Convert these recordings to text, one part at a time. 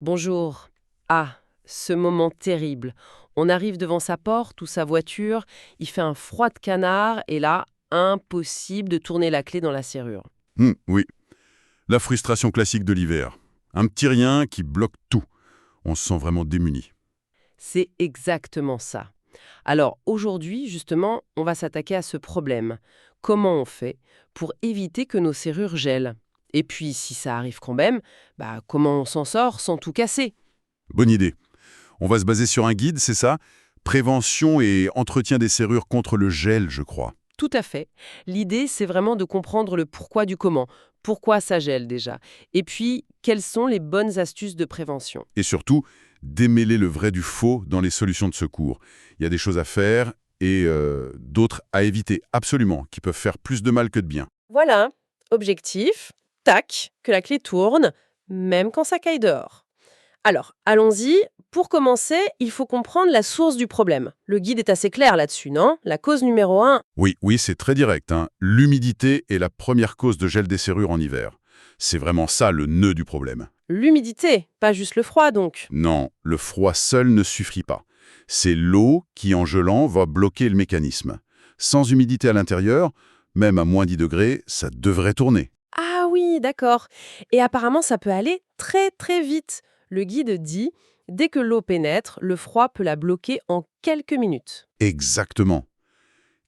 Bonjour. Ah, ce moment terrible. On arrive devant sa porte ou sa voiture, il fait un froid de canard et là, impossible de tourner la clé dans la serrure. Oui, la frustration classique de l'hiver. Un petit rien qui bloque tout. On se sent vraiment démuni. C'est exactement ça. Alors aujourd'hui, justement, on va s'attaquer à ce problème. Comment on fait pour éviter que nos serrures gèlent? Et puis, si ça arrive quand même, comment on s'en sort sans tout casser? Bonne idée. On va se baser sur un guide, c'est ça? Prévention et entretien des serrures contre le gel, je crois. Tout à fait. L'idée, c'est vraiment de comprendre le pourquoi du comment. Pourquoi ça gèle déjà? Et puis, quelles sont les bonnes astuces de prévention? Et surtout, démêler le vrai du faux dans les solutions de secours. Il y a des choses à faire et d'autres à éviter, absolument, qui peuvent faire plus de mal que de bien. Voilà, objectif, tac, que la clé tourne, même quand ça caille dehors. Alors, allons-y. Pour commencer, il faut comprendre la source du problème. Le guide est assez clair là-dessus, non? La cause numéro un. Oui, c'est très direct, hein. L'humidité est la première cause de gel des serrures en hiver. C'est vraiment ça le nœud du problème. L'humidité, pas juste le froid donc. Non, le froid seul ne suffit pas. C'est l'eau qui, en gelant, va bloquer le mécanisme. Sans humidité à l'intérieur, même à moins 10 degrés, ça devrait tourner. Ah oui, d'accord. Et apparemment, ça peut aller très très vite. Le guide dit, dès que l'eau pénètre, le froid peut la bloquer en quelques minutes. Exactement.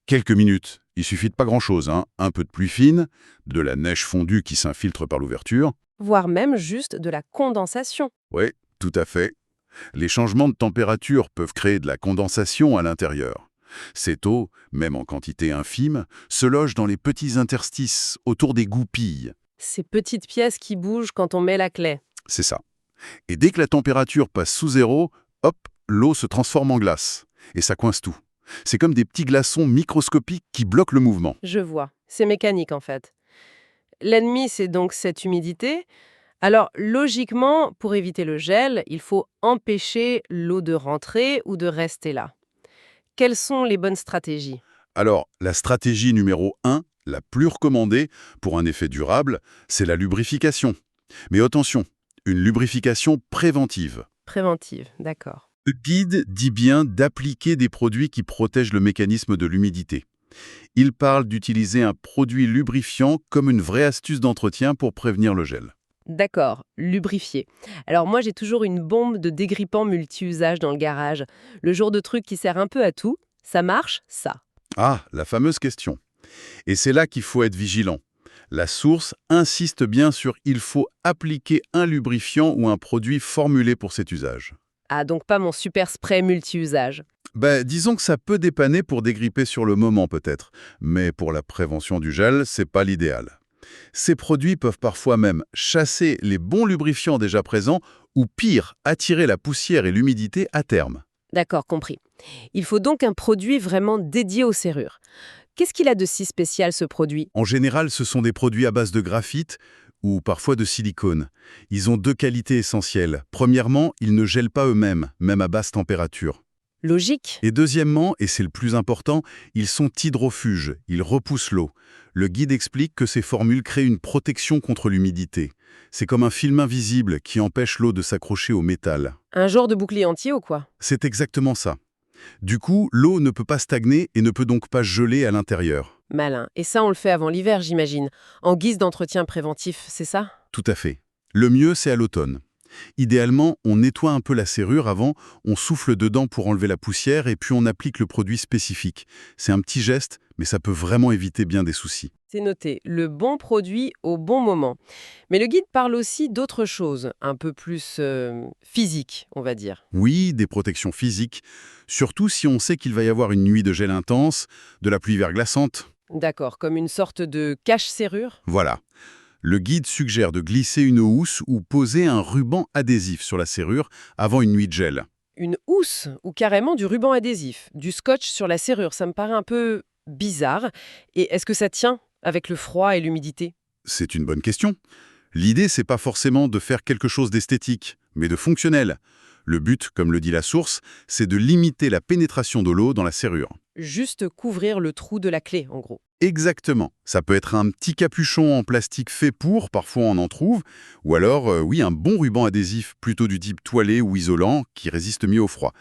Quelques minutes, il suffit de pas grand-chose, hein. Un peu de pluie fine, de la neige fondue qui s'infiltre par l'ouverture. Voire même juste de la condensation. Oui, tout à fait. Les changements de température peuvent créer de la condensation à l'intérieur. Cette eau, même en quantité infime, se loge dans les petits interstices autour des goupilles. Ces petites pièces qui bougent quand on met la clé. C'est ça. Et dès que la température passe sous zéro, hop, l'eau se transforme en glace. Et ça coince tout. C'est comme des petits glaçons microscopiques qui bloquent le mouvement. Je vois. C'est mécanique en fait. L'ennemi, c'est donc cette humidité. Alors, logiquement, pour éviter le gel, il faut empêcher l'eau de rentrer ou de rester là. Quelles sont les bonnes stratégies? Alors, la stratégie numéro 1, la plus recommandée pour un effet durable, c'est la lubrification. Mais attention, une lubrification préventive. Préventive, d'accord. Le guide dit bien d'appliquer des produits qui protègent le mécanisme de l'humidité. Il parle d'utiliser un produit lubrifiant comme une vraie astuce d'entretien pour prévenir le gel. D'accord, lubrifier. Alors moi, j'ai toujours une bombe de dégrippant multi-usage dans le garage. Le genre de truc qui sert un peu à tout. Ça marche, ça. Ah, la fameuse question. Et c'est là qu'il faut être vigilant. La source insiste bien sur il faut appliquer un lubrifiant ou un produit formulé pour cet usage. Ah, donc pas mon super spray multi-usage. Disons que ça peut dépanner pour dégripper sur le moment peut-être, mais pour la prévention du gel, c'est pas l'idéal. Ces produits peuvent parfois même chasser les bons lubrifiants déjà présents ou pire, attirer la poussière et l'humidité à terme. D'accord, compris. Il faut donc un produit vraiment dédié aux serrures. Qu'est-ce qu'il a de si spécial, ce produit? En général, ce sont des produits à base de graphite ou parfois de silicone. Ils ont deux qualités essentielles. Premièrement, ils ne gèlent pas eux-mêmes, même à basse température. Logique. Et deuxièmement, et c'est le plus important, ils sont hydrofuges, ils repoussent l'eau. Le guide explique que ces formules créent une protection contre l'humidité. C'est comme un film invisible qui empêche l'eau de s'accrocher au métal. Un genre de bouclier entier ou quoi? C'est exactement ça. Du coup, l'eau ne peut pas stagner et ne peut donc pas geler à l'intérieur. Malin. Et ça, on le fait avant l'hiver, j'imagine. En guise d'entretien préventif, c'est ça? Tout à fait. Le mieux, c'est à l'automne. Idéalement, on nettoie un peu la serrure avant, on souffle dedans pour enlever la poussière et puis on applique le produit spécifique. C'est un petit geste, mais ça peut vraiment éviter bien des soucis. C'est noté. Le bon produit au bon moment. Mais le guide parle aussi d'autres choses, un peu plus physiques, on va dire. Oui, des protections physiques, surtout si on sait qu'il va y avoir une nuit de gel intense, de la pluie verglaçante. D'accord, comme une sorte de cache-serrure? Voilà. Le guide suggère de glisser une housse ou poser un ruban adhésif sur la serrure avant une nuit de gel. Une housse ou carrément du ruban adhésif, du scotch sur la serrure, ça me paraît un peu bizarre. Et est-ce que ça tient avec le froid et l'humidité? C'est une bonne question. L'idée, c'est pas forcément de faire quelque chose d'esthétique, mais de fonctionnel. Le but, comme le dit la source, c'est de limiter la pénétration de l'eau dans la serrure. Juste couvrir le trou de la clé, en gros. Exactement. Ça peut être un petit capuchon en plastique fait pour, parfois on en trouve, ou alors, oui, un bon ruban adhésif, plutôt du type toilé ou isolant, qui résiste mieux au froid.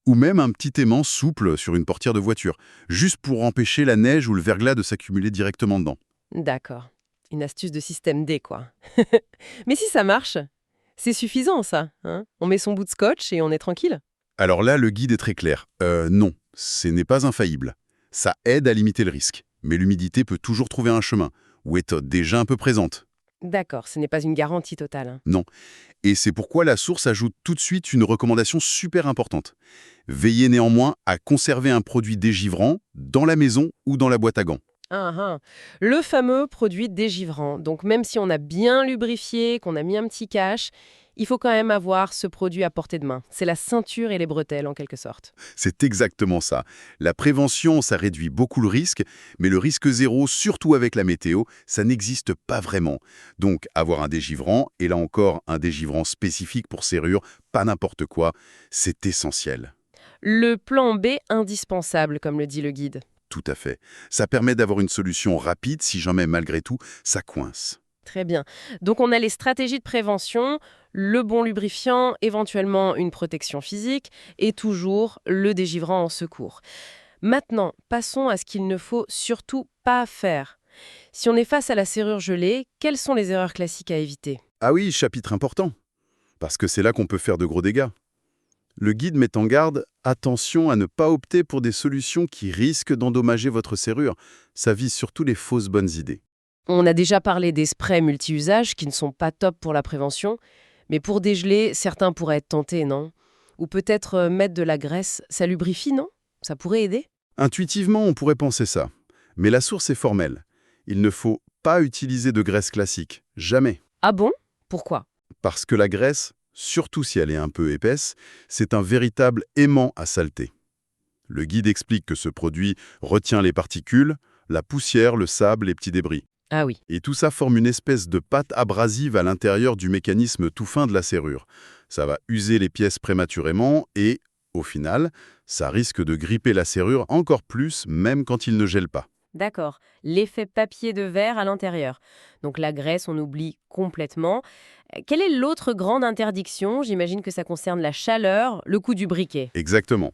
Ou même un petit aimant souple sur une portière de voiture, juste pour empêcher la neige ou le verglas de s'accumuler directement dedans. D'accord. Une astuce de système D, quoi. Mais si ça marche, c'est suffisant, ça, hein? On met son bout de scotch et on est tranquille. Alors là, le guide est très clair. Non, ce n'est pas infaillible. Ça aide à limiter le risque, mais l'humidité peut toujours trouver un chemin, ou est déjà un peu présente. D'accord, ce n'est pas une garantie totale, hein. Non. Et c'est pourquoi la source ajoute tout de suite une recommandation super importante. Veillez néanmoins à conserver un produit dégivrant dans la maison ou dans la boîte à gants. Ah, ah. Le fameux produit dégivrant. Donc même si on a bien lubrifié, qu'on a mis un petit cache, il faut quand même avoir ce produit à portée de main. C'est la ceinture et les bretelles, en quelque sorte. C'est exactement ça. La prévention, ça réduit beaucoup le risque, mais le risque zéro, surtout avec la météo, ça n'existe pas vraiment. Donc avoir un dégivrant, et là encore un dégivrant spécifique pour serrure, pas n'importe quoi, c'est essentiel. Le plan B indispensable, comme le dit le guide. Tout à fait. Ça permet d'avoir une solution rapide si jamais malgré tout, ça coince. Très bien. Donc on a les stratégies de prévention, le bon lubrifiant, éventuellement une protection physique et toujours le dégivrant en secours. Maintenant, passons à ce qu'il ne faut surtout pas faire. Si on est face à la serrure gelée, quelles sont les erreurs classiques à éviter? Ah oui, chapitre important, parce que c'est là qu'on peut faire de gros dégâts. Le guide met en garde, attention à ne pas opter pour des solutions qui risquent d'endommager votre serrure. Ça vise surtout les fausses bonnes idées. On a déjà parlé des sprays multi-usages qui ne sont pas top pour la prévention, mais pour dégeler, certains pourraient être tentés, non? Ou peut-être mettre de la graisse, ça lubrifie, non? Ça pourrait aider? Intuitivement, on pourrait penser ça. Mais la source est formelle. Il ne faut pas utiliser de graisse classique. Jamais. Ah bon? Pourquoi? Parce que la graisse, surtout si elle est un peu épaisse, c'est un véritable aimant à saleté. Le guide explique que ce produit retient les particules, la poussière, le sable, les petits débris. Ah oui. Et tout ça forme une espèce de pâte abrasive à l'intérieur du mécanisme tout fin de la serrure. Ça va user les pièces prématurément et, au final, ça risque de gripper la serrure encore plus, même quand il ne gèle pas. D'accord. L'effet papier de verre à l'intérieur. Donc la graisse, on oublie complètement. Quelle est l'autre grande interdiction? J'imagine que ça concerne la chaleur, le coût du briquet. Exactement.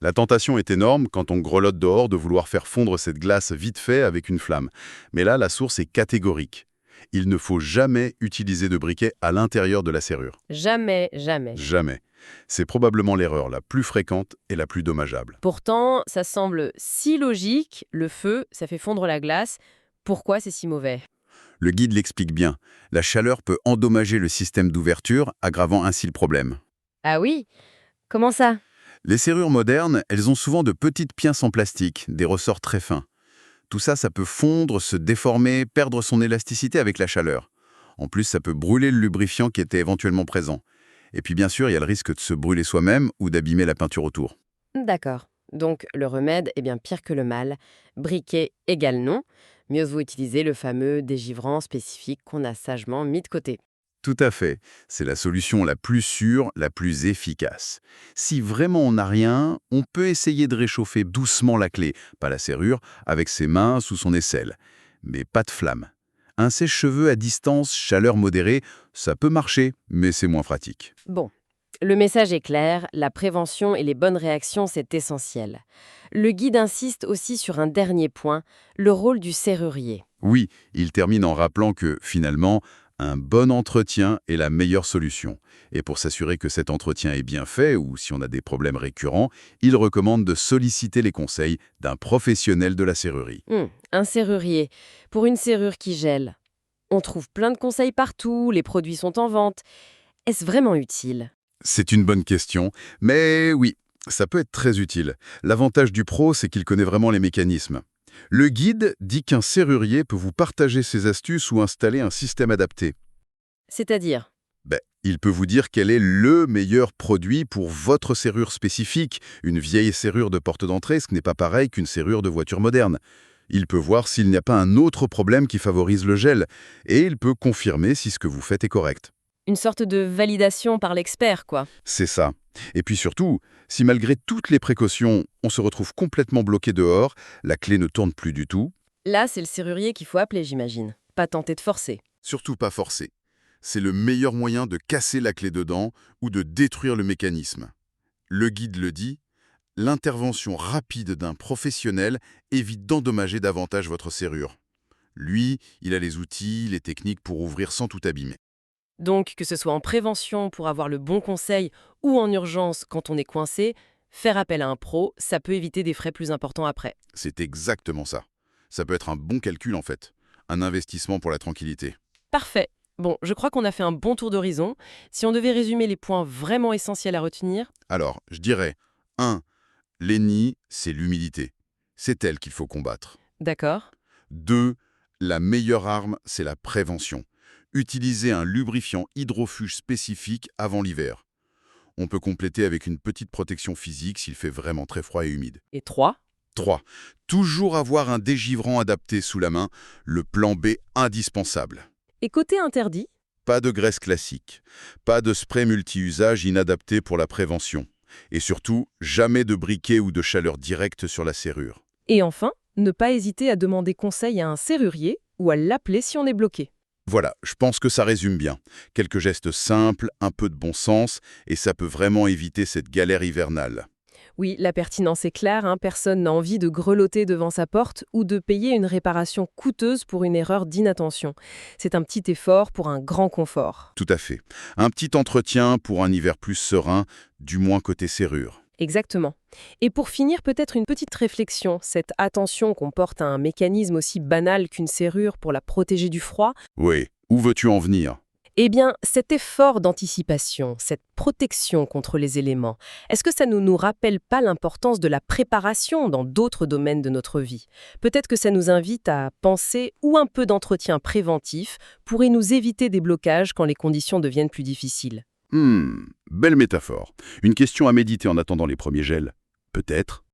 La tentation est énorme quand on grelotte dehors de vouloir faire fondre cette glace vite fait avec une flamme. Mais là, la source est catégorique. Il ne faut jamais utiliser de briquet à l'intérieur de la serrure. Jamais, jamais. Jamais. C'est probablement l'erreur la plus fréquente et la plus dommageable. Pourtant, ça semble si logique. Le feu, ça fait fondre la glace. Pourquoi c'est si mauvais? Le guide l'explique bien. La chaleur peut endommager le système d'ouverture, aggravant ainsi le problème. Ah oui? Comment ça? Les serrures modernes, elles ont souvent de petites pinces en plastique, des ressorts très fins. Tout ça, ça peut fondre, se déformer, perdre son élasticité avec la chaleur. En plus, ça peut brûler le lubrifiant qui était éventuellement présent. Et puis bien sûr, il y a le risque de se brûler soi-même ou d'abîmer la peinture autour. D'accord. Donc le remède est bien pire que le mal. Briquet égale non. Mieux vaut utiliser le fameux dégivrant spécifique qu'on a sagement mis de côté. Tout à fait. C'est la solution la plus sûre, la plus efficace. Si vraiment on n'a rien, on peut essayer de réchauffer doucement la clé, pas la serrure, avec ses mains sous son aisselle. Mais pas de flamme. Un sèche-cheveux à distance, chaleur modérée, ça peut marcher, mais c'est moins pratique. Bon, le message est clair, la prévention et les bonnes réactions, c'est essentiel. Le guide insiste aussi sur un dernier point, le rôle du serrurier. Oui, il termine en rappelant que, finalement, un bon entretien est la meilleure solution. Et pour s'assurer que cet entretien est bien fait, ou si on a des problèmes récurrents, il recommande de solliciter les conseils d'un professionnel de la serrurerie. Un serrurier, pour une serrure qui gèle. On trouve plein de conseils partout, les produits sont en vente. Est-ce vraiment utile? C'est une bonne question, mais oui, ça peut être très utile. L'avantage du pro, c'est qu'il connaît vraiment les mécanismes. Le guide dit qu'un serrurier peut vous partager ses astuces ou installer un système adapté. C'est-à-dire? Il peut vous dire quel est le meilleur produit pour votre serrure spécifique. Une vieille serrure de porte d'entrée, ce n'est pas pareil qu'une serrure de voiture moderne. Il peut voir s'il n'y a pas un autre problème qui favorise le gel, et il peut confirmer si ce que vous faites est correct. Une sorte de validation par l'expert, quoi. C'est ça. Et puis surtout, si malgré toutes les précautions, on se retrouve complètement bloqué dehors, la clé ne tourne plus du tout, Là, c'est le serrurier qu'il faut appeler, j'imagine. Pas tenter de forcer. surtout pas forcé. C'est le meilleur moyen de casser la clé dedans ou de détruire le mécanisme. Le guide le dit, l'intervention rapide d'un professionnel évite d'endommager davantage votre serrure. Lui, il a les outils, les techniques pour ouvrir sans tout abîmer. Donc, que ce soit en prévention pour avoir le bon conseil ou en urgence quand on est coincé, faire appel à un pro, ça peut éviter des frais plus importants après. C'est exactement ça. Ça peut être un bon calcul en fait. Un investissement pour la tranquillité. Parfait. Bon, je crois qu'on a fait un bon tour d'horizon. Si on devait résumer les points vraiment essentiels à retenir, Alors, je dirais 1. L'ennemi, c'est l'humidité. C'est elle qu'il faut combattre. d'accord? 2. La meilleure arme, c'est la prévention. Utilisez un lubrifiant hydrofuge spécifique avant l'hiver. On peut compléter avec une petite protection physique s'il fait vraiment très froid et humide. Et 3, 3. Toujours avoir un dégivrant adapté sous la main, le plan B indispensable. et côté interdit, Pas de graisse classique, pas de spray multi-usage inadapté pour la prévention. Et surtout, jamais de briquet ou de chaleur directe sur la serrure. et enfin, ne pas hésiter à demander conseil à un serrurier ou à l'appeler si on est bloqué. Voilà, je pense que ça résume bien. Quelques gestes simples, un peu de bon sens, et ça peut vraiment éviter cette galère hivernale. Oui, la pertinence est claire, hein, personne n'a envie de grelotter devant sa porte ou de payer une réparation coûteuse pour une erreur d'inattention. C'est un petit effort pour un grand confort. Tout à fait. Un petit entretien pour un hiver plus serein, du moins côté serrure. Exactement. Et pour finir, peut-être une petite réflexion. Cette attention qu'on porte à un mécanisme aussi banal qu'une serrure pour la protéger du froid, Oui, où veux-tu en venir? eh bien, cet effort d'anticipation, cette protection contre les éléments, est-ce que ça ne nous rappelle pas l'importance de la préparation dans d'autres domaines de notre vie? Peut-être que ça nous invite à penser où un peu d'entretien préventif pourrait nous éviter des blocages quand les conditions deviennent plus difficiles. Belle métaphore. Une question à méditer en attendant les premiers gels? Peut-être.